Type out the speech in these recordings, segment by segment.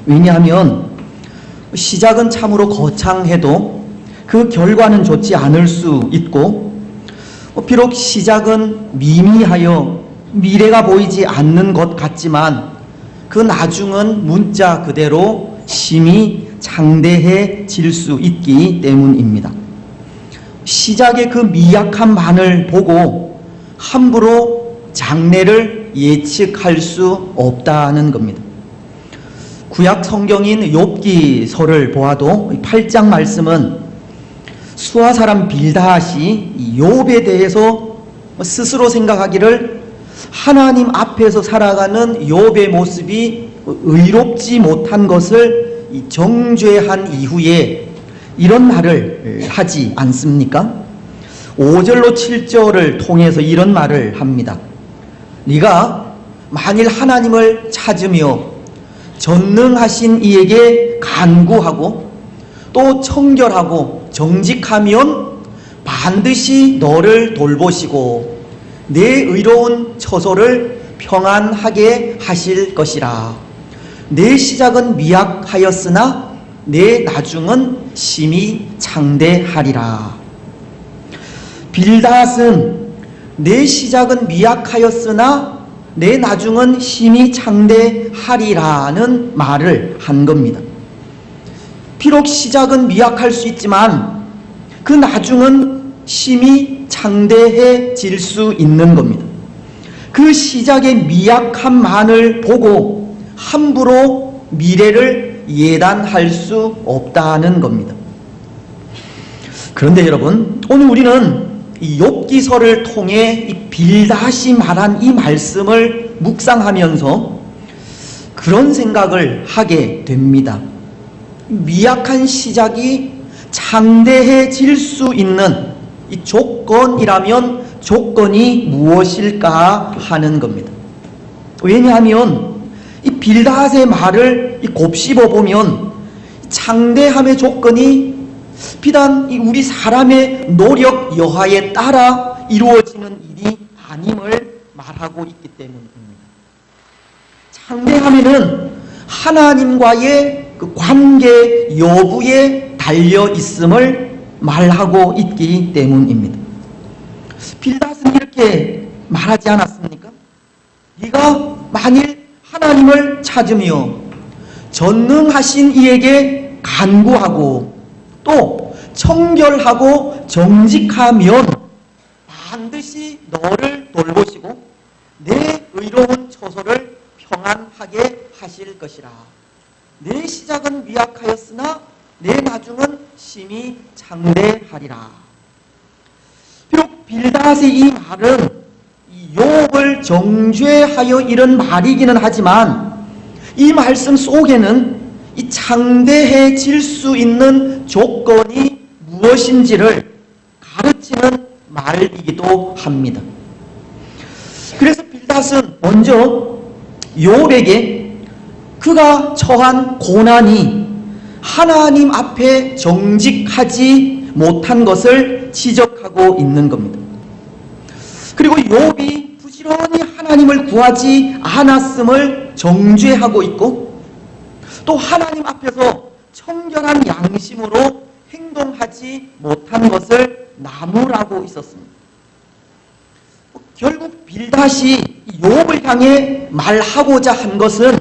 왜냐하면 시작은 참으로 거창해도 그 결과는 좋지 않을 수 있고, 비록 시작은 미미하여 미래가 보이지 않는 것 같지만 그 나중은 문자 그대로 심히 장대해질 수 있기 때문입니다. 시작의 그 미약함만을 보고 함부로 장래를 예측할 수 없다는 겁니다. 구약 성경인 욥기서를 보아도 8장 말씀은 수아 사람 빌닷이 욥에 대해서 스스로 생각하기를 하나님 앞에서 살아가는 욥의 모습이 의롭지 못한 것을 정죄한 이후에 이런 말을 하지 않습니까? 5절로 7절을 통해서 이런 말을 합니다. 네가 만일 하나님을 찾으며 전능하신 이에게 간구하고 또 청결하고 정직하면 반드시 너를 돌보시고 내 의로운 처소를 평안하게 하실 것이라. 내 시작은 미약하였으나 내 나중은 심히 장대하리라. 빌닷은 내 시작은 미약하였으나 내 나중은 심히 장대하리라는 말을 한 겁니다. 비록 시작은 미약할 수 있지만 그 나중은 심히 장대해질 수 있는 겁니다. 그 시작의 미약함만을 보고 함부로 미래를 예단할 수 없다는 겁니다. 그런데 여러분, 오늘 우리는 이 욥기서를 통해 이 빌닷이 말한 이 말씀을 묵상하면서 그런 생각을 하게 됩니다. 미약한 시작이 장대해질 수 있는 이 조건이라면 조건이 무엇일까 하는 겁니다. 왜냐하면 이 빌닷의 말을 곱씹어 보면 장대함의 조건이 비단 우리 사람의 노력 여하에 따라 이루어지는 일이 아님을 말하고 있기 때문입니다. 장대함에는 하나님과의 그 관계 여부에 달려 있음을 말하고 있기 때문입니다. 빌닷은 이렇게 말하지 않았습니까? 네가 만일 하나님을 찾으며 전능하신 이에게 간구하고 또 청결하고 정직하면 반드시 너를 돌보시고 내 의로운 처소를 평안하게 하실 것이라. 내 시작은 미약하였으나 내 나중은 심히 장대하리라. 비록 빌닷의 이 말은 욥을 정죄하여 이런 말이기는 하지만 이 말씀 속에는 이 장대해질 수 있는 조건이 무엇인지를 가르치는 말이기도 합니다. 그래서 빌닷은 먼저 욥에게 그가 처한 고난이 하나님 앞에 정직하지 못한 것을 지적하고 있는 겁니다. 그리고 욥이 부지런히 하나님을 구하지 않았음을 정죄하고 있고 또 하나님 앞에서 청결한 양심으로 행동하지 못한 것을 나무라고 있었습니다. 결국 빌닷이 욥을 향해 말하고자 한 것은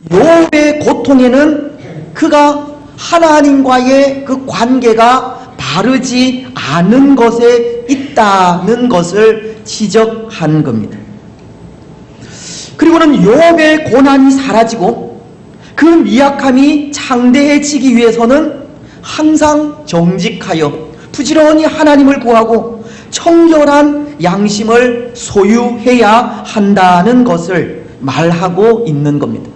욥의 고통에는 그가 하나님과의 그 관계가 바르지 않은 것에 있다는 것을 지적한 겁니다. 그리고는 욥의 고난이 사라지고 그 미약함이 장대해지기 위해서는 항상 정직하여 부지런히 하나님을 구하고 청결한 양심을 소유해야 한다는 것을 말하고 있는 겁니다.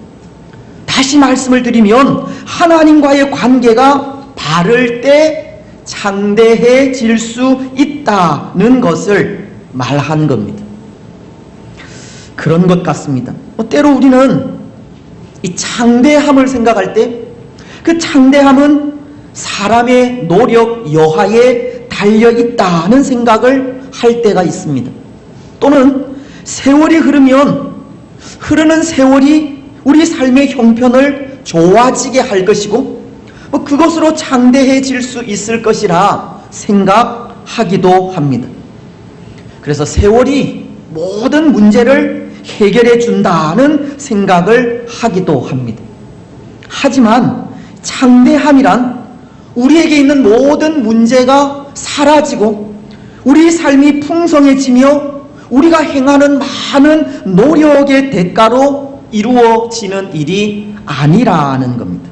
다시 말씀을 드리면 하나님과의 관계가 바를 때 장대해질 수 있다는 것을 말한 겁니다. 그런 것 같습니다. 때로 우리는 이 장대함을 생각할 때 그 장대함은 사람의 노력 여하에 달려 있다는 생각을 할 때가 있습니다. 또는 세월이 흐르면 흐르는 세월이 우리 삶의 형편을 좋아지게 할 것이고 그것으로 창대해질 수 있을 것이라 생각하기도 합니다. 그래서 세월이 모든 문제를 해결해 준다는 생각을 하기도 합니다. 하지만 창대함이란 우리에게 있는 모든 문제가 사라지고 우리 삶이 풍성해지며 우리가 행하는 많은 노력의 대가로 이루어지는 일이 아니라는 겁니다.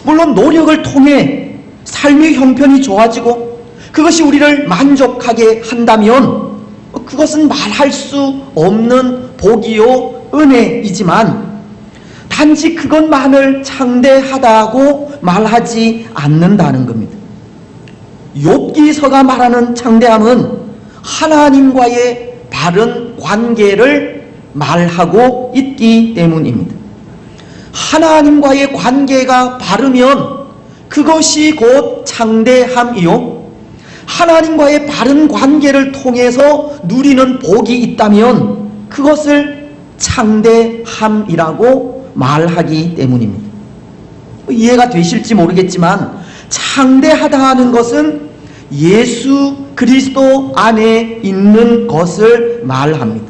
물론 노력을 통해 삶의 형편이 좋아지고 그것이 우리를 만족하게 한다면 그것은 말할 수 없는 복이요 은혜이지만 단지 그것만을 창대하다고 말하지 않는다는 겁니다. 욥기서가 말하는 창대함은 하나님과의 바른 관계를 말하고 있기 때문입니다. 하나님과의 관계가 바르면 그것이 곧 창대함이요, 하나님과의 바른 관계를 통해서 누리는 복이 있다면 그것을 창대함이라고 말하기 때문입니다. 이해가 되실지 모르겠지만 창대하다 하는 것은 예수 그리스도 안에 있는 것을 말합니다.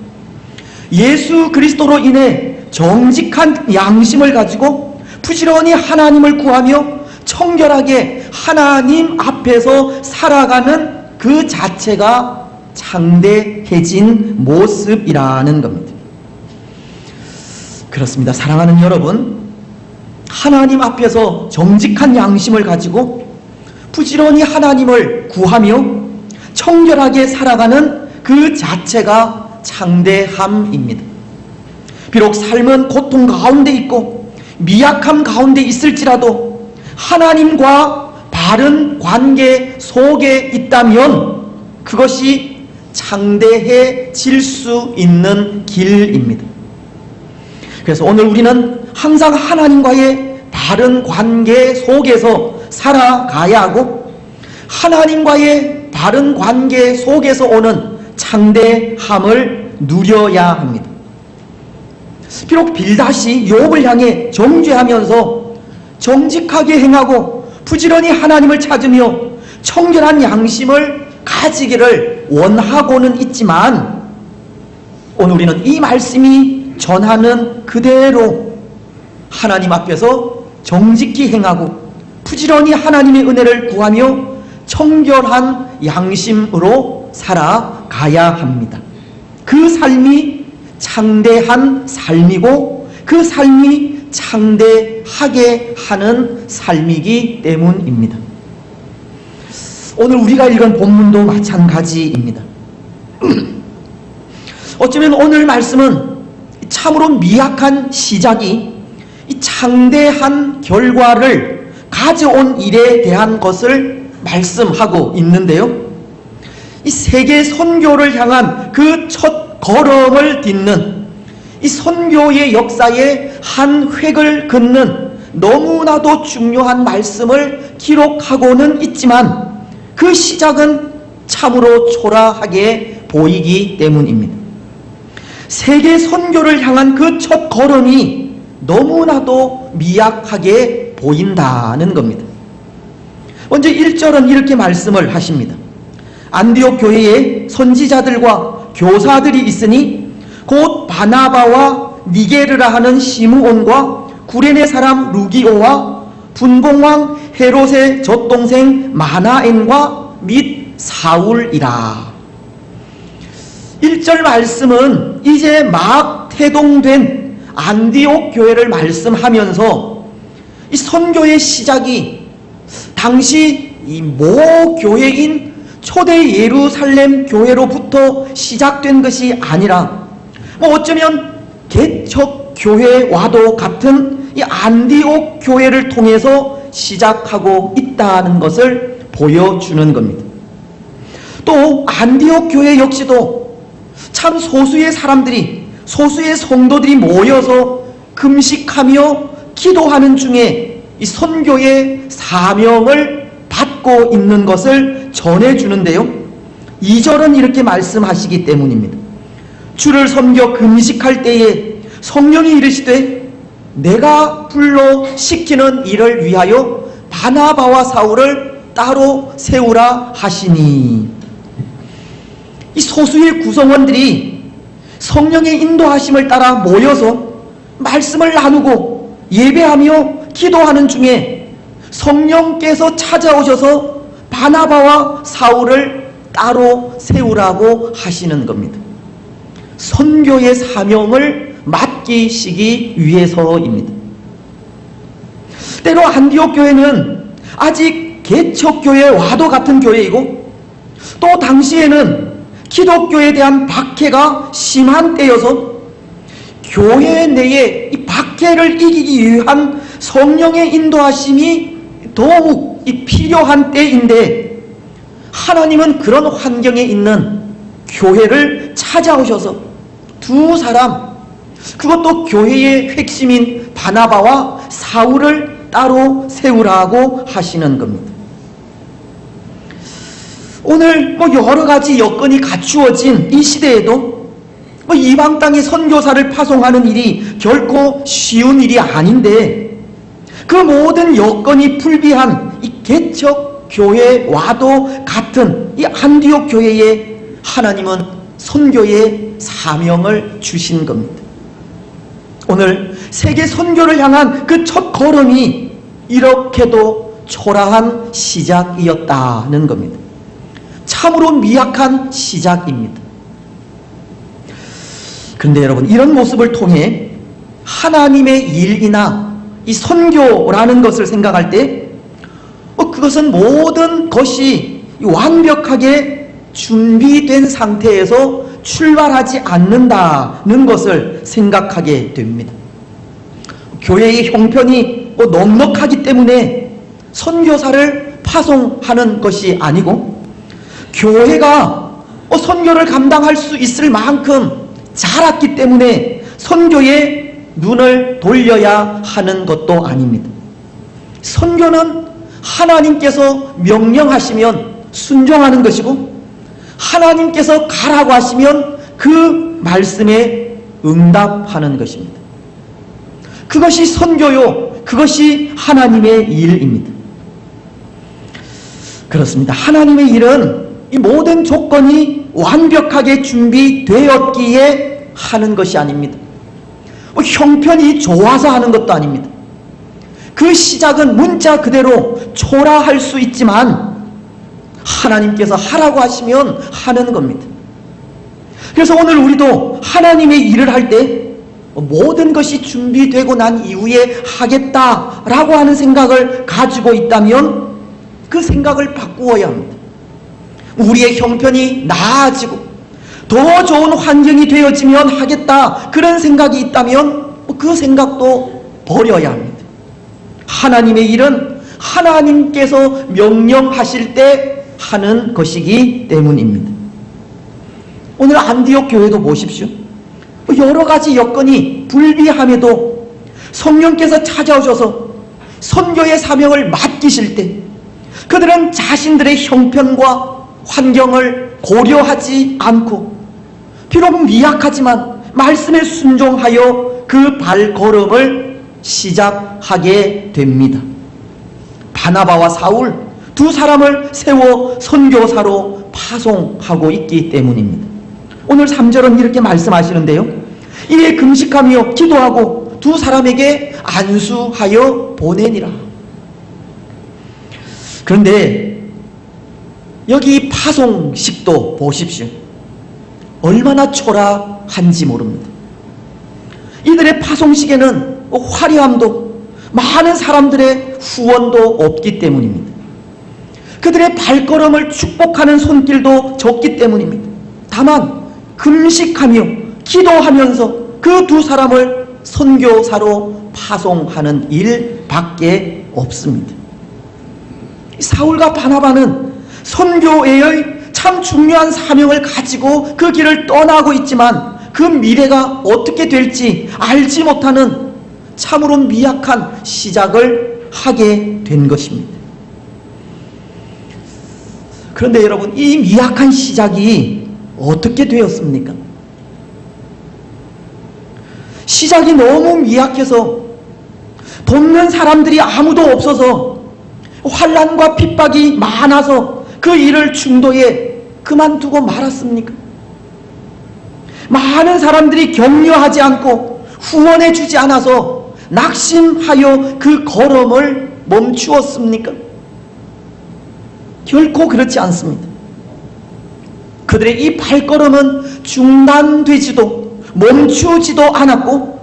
예수 그리스도로 인해 정직한 양심을 가지고 부지런히 하나님을 구하며 청결하게 하나님 앞에서 살아가는 그 자체가 창대해진 모습이라는 겁니다. 그렇습니다. 사랑하는 여러분, 하나님 앞에서 정직한 양심을 가지고 부지런히 하나님을 구하며 청결하게 살아가는 그 자체가 창대함입니다. 비록 삶은 고통 가운데 있고 미약함 가운데 있을지라도 하나님과 바른 관계 속에 있다면 그것이 창대해질 수 있는 길입니다. 그래서 오늘 우리는 항상 하나님과의 바른 관계 속에서 살아가야 하고 하나님과의 바른 관계 속에서 오는 창대함을 누려야 합니다. 비록 빌닷이 욥을 향해 정죄하면서 정직하게 행하고 부지런히 하나님을 찾으며 청결한 양심을 가지기를 원하고는 있지만 오늘 우리는 이 말씀이 전하는 그대로 하나님 앞에서 정직히 행하고 부지런히 하나님의 은혜를 구하며 청결한 양심으로 살아가야 합니다. 그 삶이 창대한 삶이고 그 삶이 창대하게 하는 삶이기 때문입니다. 오늘 우리가 읽은 본문도 마찬가지입니다. 어쩌면 오늘 말씀은 참으로 미약한 시작이 이 창대한 결과를 가져온 일에 대한 것을 말씀하고 있는데요. 이 세계 선교를 향한 그 첫 걸음을 딛는 이 선교의 역사에 한 획을 긋는 너무나도 중요한 말씀을 기록하고는 있지만 그 시작은 참으로 초라하게 보이기 때문입니다. 세계 선교를 향한 그 첫 걸음이 너무나도 미약하게 보인다는 겁니다. 먼저 1절은 이렇게 말씀을 하십니다. 안디옥 교회에 선지자들과 교사들이 있으니 곧 바나바와 니게르라 하는 시므온과 구레네 사람 루기오와 분봉왕 헤롯의 젖동생 마나엔과 및 사울이라. 1절 말씀은 이제 막 태동된 안디옥 교회를 말씀하면서 이 선교의 시작이 당시 이 모 교회인 초대 예루살렘 교회로부터 시작된 것이 아니라 어쩌면 개척 교회와도 같은 이 안디옥 교회를 통해서 시작하고 있다는 것을 보여주는 겁니다. 또 안디옥 교회 역시도 참 소수의 사람들이, 소수의 성도들이 모여서 금식하며 기도하는 중에 이 선교의 사명을 받고 있는 것을 전해주는데요. 2절은 이렇게 말씀하시기 때문입니다. 주를 섬겨 금식할 때에 성령이 이르시되 내가 불러 시키는 일을 위하여 바나바와 사울을 따로 세우라 하시니. 이 소수의 구성원들이 성령의 인도하심을 따라 모여서 말씀을 나누고 예배하며 기도하는 중에 성령께서 찾아오셔서 바나바와 사울을 따로 세우라고 하시는 겁니다. 선교의 사명을 맡기시기 위해서입니다. 때로 안디옥 교회는 아직 개척교회와도 같은 교회이고, 또 당시에는 기독교에 대한 박해가 심한 때여서 교회 내에 이 박해를 이기기 위한 성령의 인도하심이 더욱 필요한 때인데, 하나님은 그런 환경에 있는 교회를 찾아오셔서 두 사람, 그것도 교회의 핵심인 바나바와 사울을 따로 세우라고 하시는 겁니다. 오늘 여러 가지 여건이 갖추어진 이 시대에도 이방 땅에 선교사를 파송하는 일이 결코 쉬운 일이 아닌데, 그 모든 여건이 불비한 이 개척 교회와도 같은 이 안디옥 교회에 하나님은 선교의 사명을 주신 겁니다. 오늘 세계 선교를 향한 그 첫 걸음이 이렇게도 초라한 시작이었다는 겁니다. 참으로 미약한 시작입니다. 그런데 여러분, 이런 모습을 통해 하나님의 일이나 이 선교라는 것을 생각할 때 그것은 모든 것이 완벽하게 준비된 상태에서 출발하지 않는다는 것을 생각하게 됩니다. 교회의 형편이 넉넉하기 때문에 선교사를 파송하는 것이 아니고, 교회가 선교를 감당할 수 있을 만큼 자랐기 때문에 선교에 눈을 돌려야 하는 것도 아닙니다. 선교는 하나님께서 명령하시면 순종하는 것이고, 하나님께서 가라고 하시면 그 말씀에 응답하는 것입니다. 그것이 선교요, 그것이 하나님의 일입니다. 그렇습니다. 하나님의 일은 이 모든 조건이 완벽하게 준비되었기에 하는 것이 아닙니다. 형편이 좋아서 하는 것도 아닙니다. 그 시작은 문자 그대로 초라할 수 있지만 하나님께서 하라고 하시면 하는 겁니다. 그래서 오늘 우리도 하나님의 일을 할 때 모든 것이 준비되고 난 이후에 하겠다라고 하는 생각을 가지고 있다면 그 생각을 바꾸어야 합니다. 우리의 형편이 나아지고 더 좋은 환경이 되어지면 하겠다, 그런 생각이 있다면 그 생각도 버려야 합니다. 하나님의 일은 하나님께서 명령하실 때 하는 것이기 때문입니다. 오늘 안디옥 교회도 보십시오. 여러 가지 여건이 불비함에도 성령께서 찾아오셔서 선교의 사명을 맡기실 때 그들은 자신들의 형편과 환경을 고려하지 않고 비록 미약하지만 말씀에 순종하여 그 발걸음을 시작하게 됩니다. 바나바와 사울 두 사람을 세워 선교사로 파송하고 있기 때문입니다. 오늘 3절은 이렇게 말씀하시는데요, 이에 금식하며 기도하고 두 사람에게 안수하여 보내니라. 그런데 여기 파송식도 보십시오. 얼마나 초라한지 모릅니다. 이들의 파송식에는 화려함도 많은 사람들의 후원도 없기 때문입니다. 그들의 발걸음을 축복하는 손길도 적기 때문입니다. 다만 금식하며 기도하면서 그 두 사람을 선교사로 파송하는 일밖에 없습니다. 사울과 바나바는 선교의 참 중요한 사명을 가지고 그 길을 떠나고 있지만 그 미래가 어떻게 될지 알지 못하는 참으로 미약한 시작을 하게 된 것입니다. 그런데 여러분, 이 미약한 시작이 어떻게 되었습니까? 시작이 너무 미약해서 돕는 사람들이 아무도 없어서 환난과 핍박이 많아서 그 일을 중도에 그만두고 말았습니까? 많은 사람들이 격려하지 않고 후원해 주지 않아서 낙심하여 그 걸음을 멈추었습니까? 결코 그렇지 않습니다. 그들의 이 발걸음은 중단되지도 멈추지도 않았고,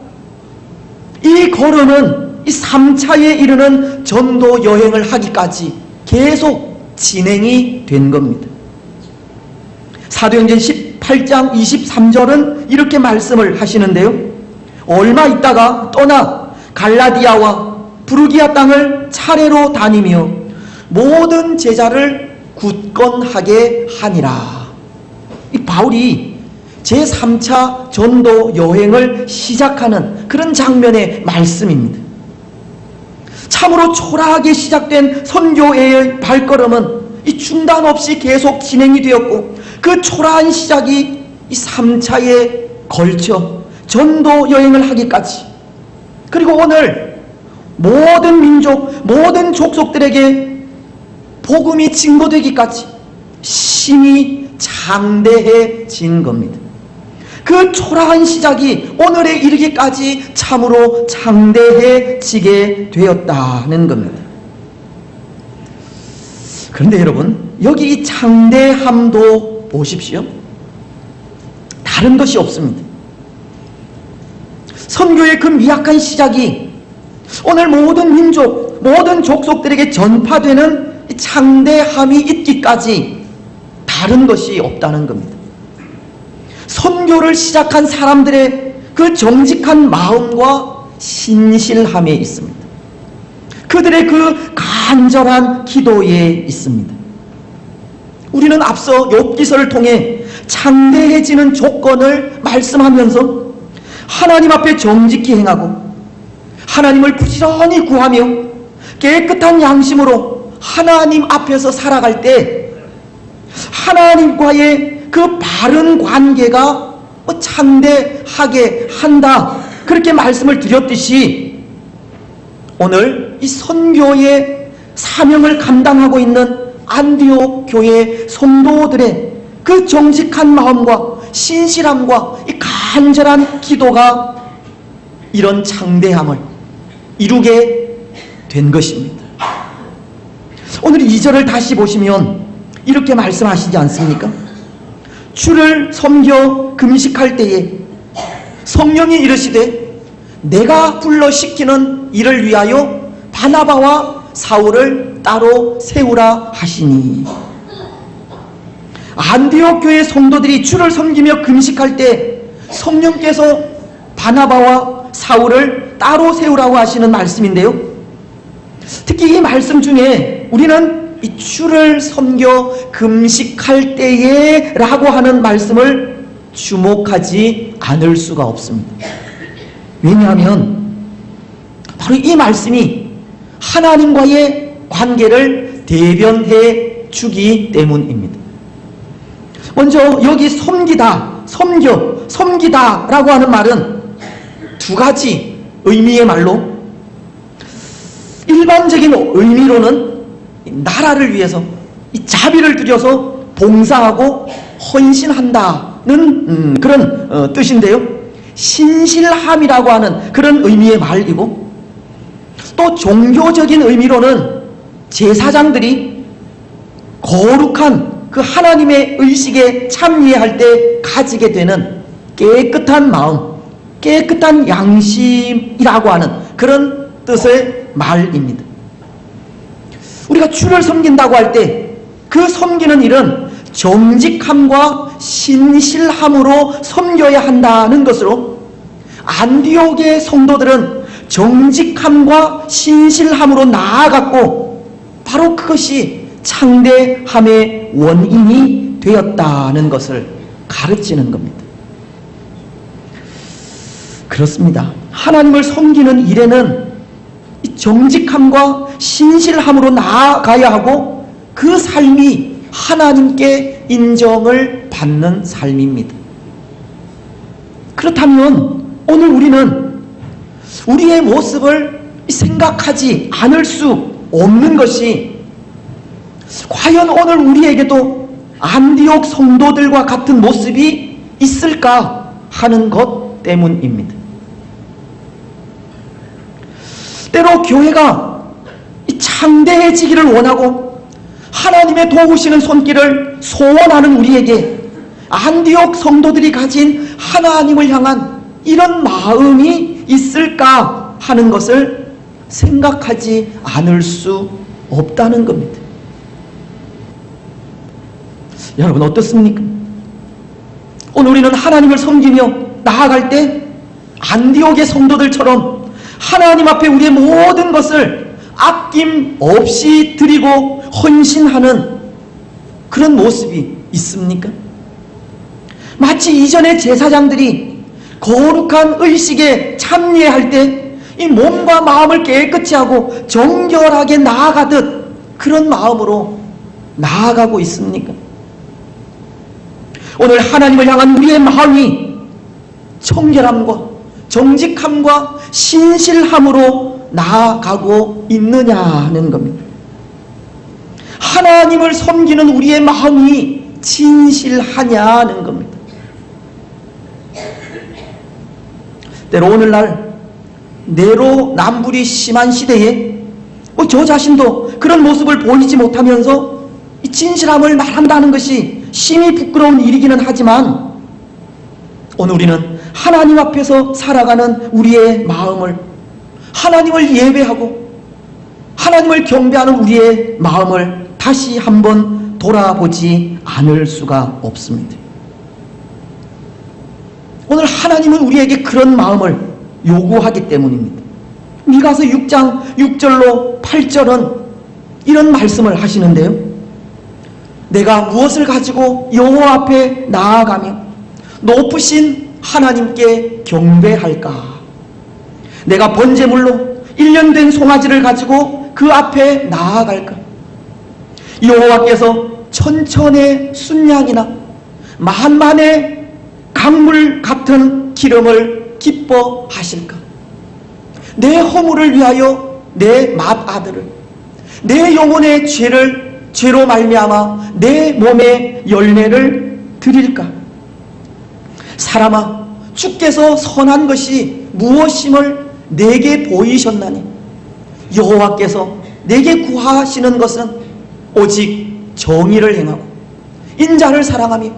이 걸음은 이 3차에 이르는 전도 여행을 하기까지 계속 진행이 된 겁니다. 사도행전 18장 23절은 이렇게 말씀을 하시는데요, 얼마 있다가 떠나 갈라디아와 부르기아 땅을 차례로 다니며 모든 제자를 굳건하게 하니라. 이 바울이 제3차 전도 여행을 시작하는 그런 장면의 말씀입니다. 참으로 초라하게 시작된 선교의 발걸음은 이 중단 없이 계속 진행이 되었고, 그 초라한 시작이 이 3차에 걸쳐 전도 여행을 하기까지, 그리고 오늘 모든 민족, 모든 족속들에게 복음이 증거되기까지 심히 장대해진 겁니다. 그 초라한 시작이 오늘에 이르기까지 참으로 장대해지게 되었다는 겁니다. 그런데 여러분, 여기 이 장대함도 보십시오. 다른 것이 없습니다. 선교의 그 미약한 시작이 오늘 모든 민족, 모든 족속들에게 전파되는 장대함이 있기까지 다른 것이 없다는 겁니다. 선교를 시작한 사람들의 그 정직한 마음과 신실함에 있습니다. 그들의 그 간절한 기도에 있습니다. 우리는 앞서 욥기서를 통해 장대해지는 조건을 말씀하면서 하나님 앞에 정직히 행하고 하나님을 부지런히 구하며 깨끗한 양심으로 하나님 앞에서 살아갈 때 하나님과의 그 바른 관계가 창대하게 한다, 그렇게 말씀을 드렸듯이, 오늘 이 선교의 사명을 감당하고 있는 안디옥 교회 성도들의 그 정직한 마음과 신실함과 이 간절한 기도가 이런 장대함을 이루게 된 것입니다. 오늘 2절을 다시 보시면 이렇게 말씀하시지 않습니까? 주를 섬겨 금식할 때에 성령이 이르시되 내가 불러 시키는 일을 위하여 바나바와 사울을 따로 세우라 하시니. 안디옥 교회 성도들이 주를 섬기며 금식할 때 성령께서 바나바와 사울을 따로 세우라고 하시는 말씀인데요, 특히 이 말씀 중에 우리는 이 주를 섬겨 금식할 때에 라고 하는 말씀을 주목하지 않을 수가 없습니다. 왜냐하면 바로 이 말씀이 하나님과의 관계를 대변해 주기 때문입니다. 먼저 여기 섬기다, 섬겨, 섬기다 라고 하는 말은 두 가지 의미의 말로, 일반적인 의미로는 나라를 위해서 이 자비를 들여서 봉사하고 헌신한다는 그런 뜻인데요, 신실함이라고 하는 그런 의미의 말이고, 또 종교적인 의미로는 제사장들이 거룩한 그 하나님의 의식에 참여할 때 가지게 되는 깨끗한 마음, 깨끗한 양심이라고 하는 그런 뜻의 말입니다. 우리가 주를 섬긴다고 할 때 그 섬기는 일은 정직함과 신실함으로 섬겨야 한다는 것으로, 안디옥의 성도들은 정직함과 신실함으로 나아갔고 바로 그것이 창대함의 원인이 되었다는 것을 가르치는 겁니다. 그렇습니다. 하나님을 섬기는 일에는 정직함과 신실함으로 나아가야 하고, 그 삶이 하나님께 인정을 받는 삶입니다. 그렇다면 오늘 우리는 우리의 모습을 생각하지 않을 수 없는 것이, 과연 오늘 우리에게도 안디옥 성도들과 같은 모습이 있을까 하는 것 때문입니다. 때로 교회가 창대해지기를 원하고 하나님의 도우시는 손길을 소원하는 우리에게 안디옥 성도들이 가진 하나님을 향한 이런 마음이 있을까 하는 것을 생각하지 않을 수 없다는 겁니다. 여러분 어떻습니까? 오늘 우리는 하나님을 섬기며 나아갈 때 안디옥의 성도들처럼 하나님 앞에 우리의 모든 것을 아낌없이 드리고 헌신하는 그런 모습이 있습니까? 마치 이전의 제사장들이 거룩한 의식에 참여할 때 이 몸과 마음을 깨끗이 하고 정결하게 나아가듯 그런 마음으로 나아가고 있습니까? 오늘 하나님을 향한 우리의 마음이 청결함과 정직함과 신실함으로 나아가고 있느냐는 겁니다. 하나님을 섬기는 우리의 마음이 진실하냐는 겁니다. 때로 오늘날 내로남불이 심한 시대에 저 자신도 그런 모습을 보이지 못하면서 이 진실함을 말한다는 것이 심히 부끄러운 일이기는 하지만, 오늘 우리는 하나님 앞에서 살아가는 우리의 마음을, 하나님을 예배하고 하나님을 경배하는 우리의 마음을 다시 한번 돌아보지 않을 수가 없습니다. 오늘 하나님은 우리에게 그런 마음을 요구하기 때문입니다. 미가서 6장 6절로 8절은 이런 말씀을 하시는데요. 내가 무엇을 가지고 여호와 앞에 나아가며 높으신 하나님께 경배할까? 내가 번제물로 1년 된 송아지를 가지고 그 앞에 나아갈까? 여호와께서 천천의 순양이나 만만의 강물 같은 기름을 기뻐하실까? 내 허물을 위하여 내 맏아들을, 내 영혼의 죄로 말미암아 내 몸의 열매를 드릴까? 사람아, 주께서 선한 것이 무엇임을 내게 보이셨나니 여호와께서 내게 구하시는 것은 오직 정의를 행하고 인자를 사랑하며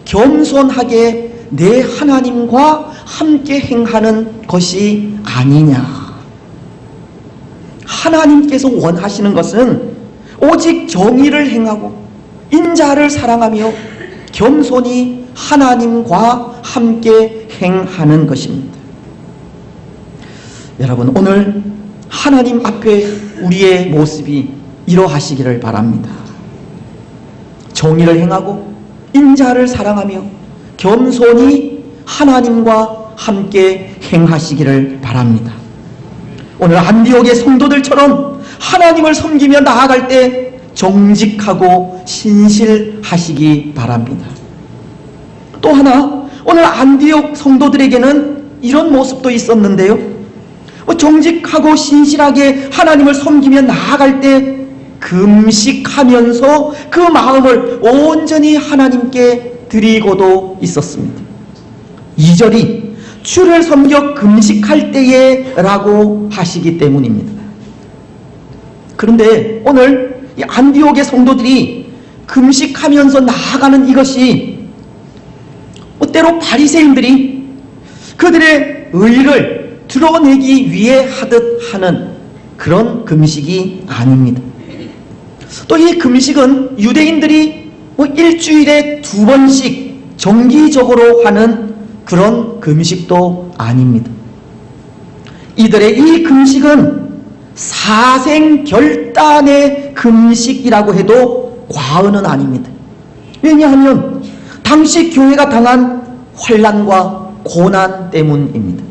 겸손하게 내 하나님과 함께 행하는 것이 아니냐. 하나님께서 원하시는 것은 오직 정의를 행하고 인자를 사랑하며 겸손히 하나님과 함께 행하는 것입니다. 여러분, 오늘 하나님 앞에 우리의 모습이 이러하시기를 바랍니다. 정의를 행하고 인자를 사랑하며 겸손히 하나님과 함께 행하시기를 바랍니다. 오늘 안디옥의 성도들처럼 하나님을 섬기며 나아갈 때 정직하고 신실하시기 바랍니다. 또 하나, 오늘 안디옥 성도들에게는 이런 모습도 있었는데요. 정직하고 신실하게 하나님을 섬기며 나아갈 때 금식하면서 그 마음을 온전히 하나님께 드리고도 있었습니다. 2절이 주를 섬겨 금식할 때에 라고 하시기 때문입니다. 그런데 오늘 이 안디옥의 성도들이 금식하면서 나아가는 이것이 때로 바리새인들이 그들의 의를 드러내기 위해 하듯 하는 그런 금식이 아닙니다. 또 이 금식은 유대인들이 일주일에 2번씩 정기적으로 하는 그런 금식도 아닙니다. 이들의 이 금식은 사생결단의 금식이라고 해도 과언은 아닙니다. 왜냐하면 당시 교회가 당한 환난과 고난 때문입니다.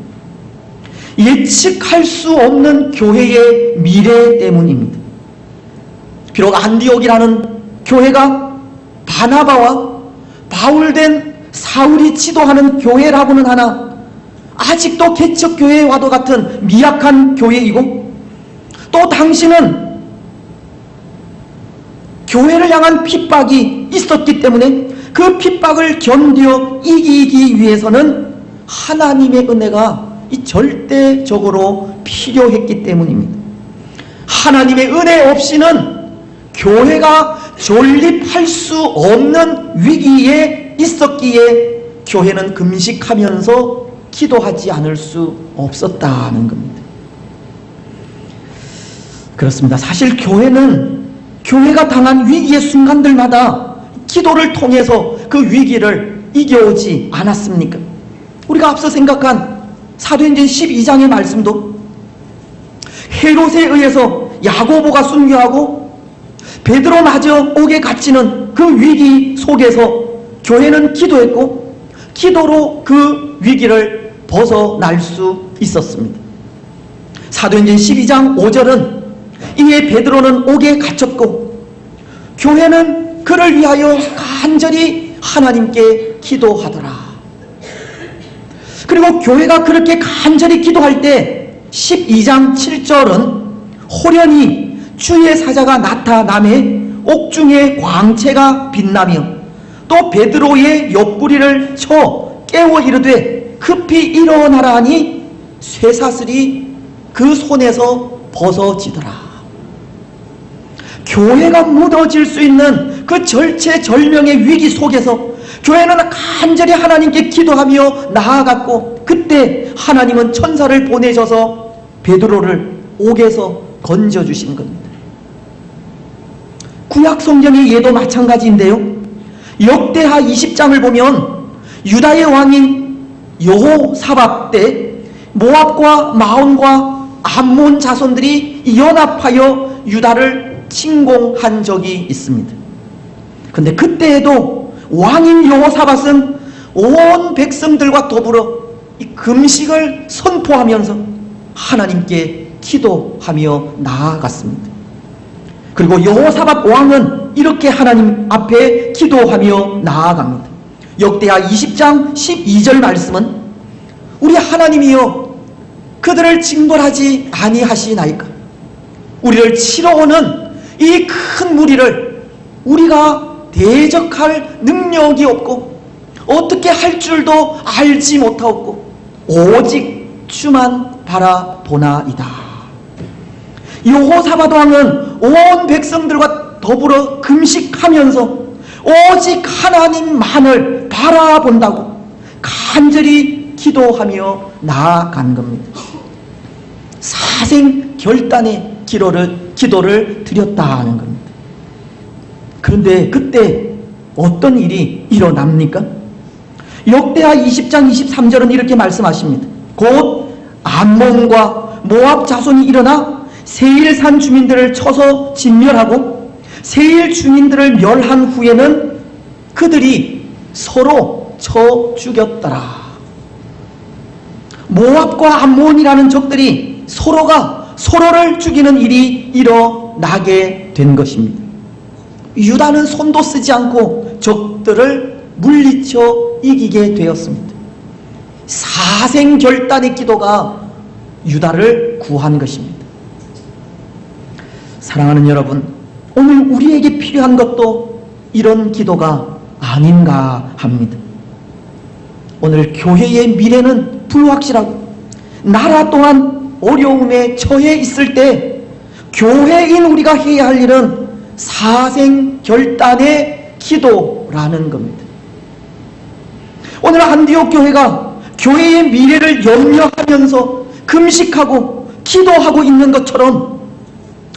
예측할 수 없는 교회의 미래 때문입니다. 비록 안디옥이라는 교회가 바나바와 바울된 사울이 지도하는 교회라고는 하나 아직도 개척교회와도 같은 미약한 교회이고 또 당신은 교회를 향한 핍박이 있었기 때문에 그 핍박을 견뎌 이기기 위해서는 하나님의 은혜가 절대적으로 필요했기 때문입니다. 하나님의 은혜 없이는 교회가 존립할 수 없는 위기에 있었기에 교회는 금식하면서 기도하지 않을 수 없었다는 겁니다. 그렇습니다. 사실 교회가 당한 위기의 순간들마다 기도를 통해서 그 위기를 이겨오지 않았습니까? 우리가 앞서 생각한 사도행전 12장의 말씀도 헤롯에 의해서 야고보가 순교하고 베드로마저 옥에 갇히는 그 위기 속에서 교회는 기도했고 기도로 그 위기를 벗어날 수 있었습니다. 사도행전 12장 5절은 이에 베드로는 옥에 갇혔고 교회는 그를 위하여 간절히 하나님께 기도하더라. 그리고 교회가 그렇게 간절히 기도할 때 12장 7절은 호련히 주의 사자가 나타나매 옥중에 광채가 빛나며 또 베드로의 옆구리를 쳐 깨워 이르되 급히 일어나라니 쇠사슬이 그 손에서 벗어지더라. 교회가 무너질 수 있는 그 절체절명의 위기 속에서 교회는 간절히 하나님께 기도하며 나아갔고 그때 하나님은 천사를 보내셔서 베드로를 옥에서 건져주신 겁니다. 구약 성경의 예도 마찬가지인데요. 역대하 20장을 보면 유다의 왕인 여호사밧 때 모압과 마온과 암몬 자손들이 연합하여 유다를 침공한 적이 있습니다. 그런데 그때에도 왕인 여호사밧은 온 백성들과 더불어 이 금식을 선포하면서 하나님께 기도하며 나아갔습니다. 그리고 여호사밧 왕은 이렇게 하나님 앞에 기도하며 나아갑니다. 역대하 20장 12절 말씀은 우리 하나님이여 그들을 징벌하지 아니하시나이까. 우리를 치러오는 이 큰 무리를 우리가 대적할 능력이 없고 어떻게 할 줄도 알지 못하옵고 오직 주만 바라보나이다. 여호사밧 왕은 온 백성들과 더불어 금식하면서 오직 하나님만을 바라본다고 간절히 기도하며 나아간 겁니다. 사생결단의 기도를 드렸다는 겁니다. 그런데 그때 어떤 일이 일어납니까? 역대하 20장 23절은 이렇게 말씀하십니다. 곧 암몬과 모압 자손이 일어나 세일산 주민들을 쳐서 진멸하고 세일 주민들을 멸한 후에는 그들이 서로 쳐 죽였더라. 모압과 암몬이라는 적들이 서로가 서로를 죽이는 일이 일어나게 된 것입니다. 유다는 손도 쓰지 않고 적들을 물리쳐 이기게 되었습니다. 사생결단의 기도가 유다를 구한 것입니다. 사랑하는 여러분, 오늘 우리에게 필요한 것도 이런 기도가 아닌가 합니다. 오늘 교회의 미래는 불확실하고 나라 또한 어려움에 처해 있을 때 교회인 우리가 해야 할 일은 사생결단의 기도라는 겁니다. 오늘 안디옥 교회가 교회의 미래를 염려하면서 금식하고 기도하고 있는 것처럼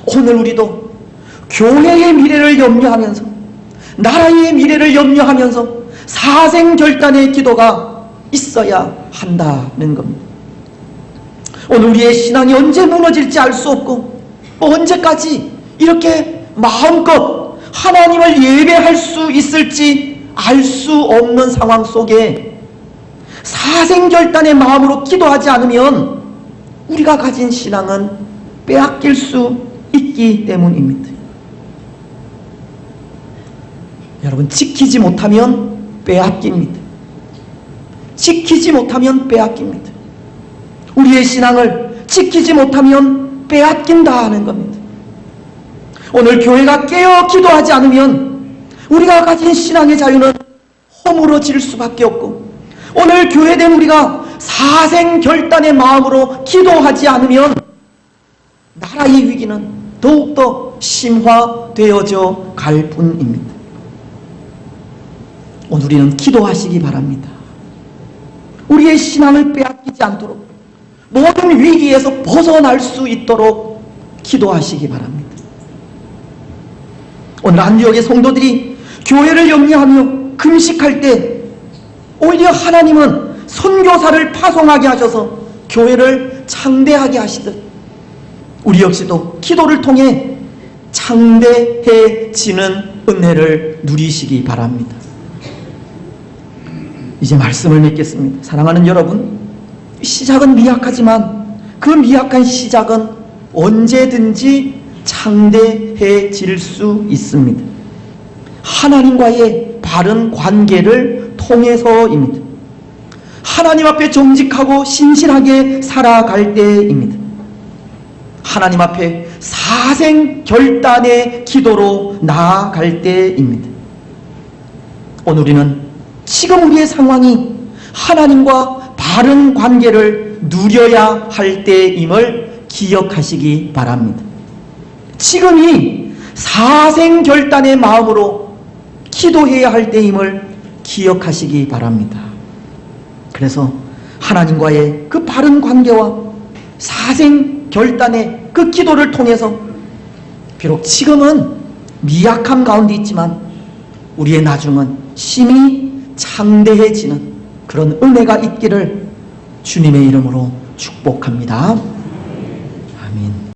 오늘 우리도 교회의 미래를 염려하면서 나라의 미래를 염려하면서 사생결단의 기도가 있어야 한다는 겁니다. 오늘 우리의 신앙이 언제 무너질지 알 수 없고 언제까지 이렇게 마음껏 하나님을 예배할 수 있을지 알 수 없는 상황 속에 사생결단의 마음으로 기도하지 않으면 우리가 가진 신앙은 빼앗길 수 있기 때문입니다. 여러분, 지키지 못하면 빼앗깁니다. 지키지 못하면 빼앗깁니다. 우리의 신앙을 지키지 못하면 빼앗긴다는 겁니다. 오늘 교회가 깨어 기도하지 않으면 우리가 가진 신앙의 자유는 허물어질 수밖에 없고, 오늘 교회된 우리가 사생결단의 마음으로 기도하지 않으면 나라의 위기는 더욱더 심화되어져 갈 뿐입니다. 오늘 우리는 기도하시기 바랍니다. 우리의 신앙을 빼앗기지 않도록, 모든 위기에서 벗어날 수 있도록 기도하시기 바랍니다. 오늘 안디옥의 성도들이 교회를 영위하며 금식할 때 오히려 하나님은 선교사를 파송하게 하셔서 교회를 창대하게 하시듯 우리 역시도 기도를 통해 창대해지는 은혜를 누리시기 바랍니다. 이제 말씀을 맺겠습니다. 사랑하는 여러분, 시작은 미약하지만 그 미약한 시작은 언제든지 창대해질 수 있습니다. 하나님과의 바른 관계를 통해서입니다. 하나님 앞에 정직하고 신실하게 살아갈 때입니다. 하나님 앞에 사생결단의 기도로 나아갈 때입니다. 오늘 우리는 지금 우리의 상황이 하나님과 바른 관계를 누려야 할 때임을 기억하시기 바랍니다. 지금이 사생결단의 마음으로 기도해야 할 때임을 기억하시기 바랍니다. 그래서 하나님과의 그 바른 관계와 사생결단의 그 기도를 통해서 비록 지금은 미약함 가운데 있지만 우리의 나중은 심히 창대해지는 그런 은혜가 있기를 주님의 이름으로 축복합니다. 아멘.